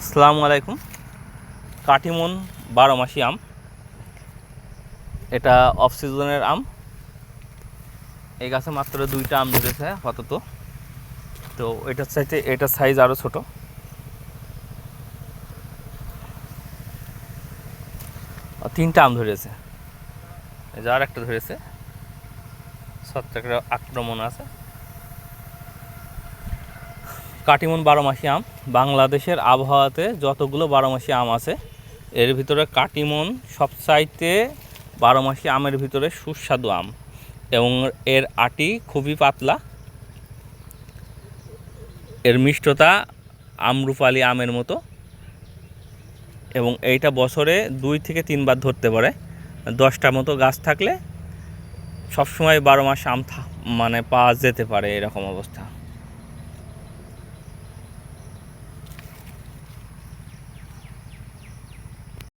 আসসালামু আলাইকুম। কাটিমন 12 মাসি আম, এটা অফ সিজনের আম। এই গাছে মাত্র 2টা আম ধরেছে আপাতত। তো এটার চাইতে এটার সাইজ আরও ছোট। আর 3টা আম ধরেছে, এই যে আর একটা ধরেছে, ছত্রাকের আক্রমণ আছে। কাটিমন 12 মাসি আম বাংলাদেশের আবহাওয়াতে যতগুলো 12 মাসি আম আছে এর ভিতরে কাটিমন সবচাইতে 12 মাসি আমের ভিতরে সুস্বাদু আম, এবং এর আটি খুবই পাতলা। এর মিষ্টতা আমরুপালি আমের মতো, এবং এইটা বছরে 2 থেকে 3 বার ধরতে পারে। 10টার মতো গাছ থাকলে সবসময় 12 মাস আম পাওয়া যেতে পারে, এরকম অবস্থা।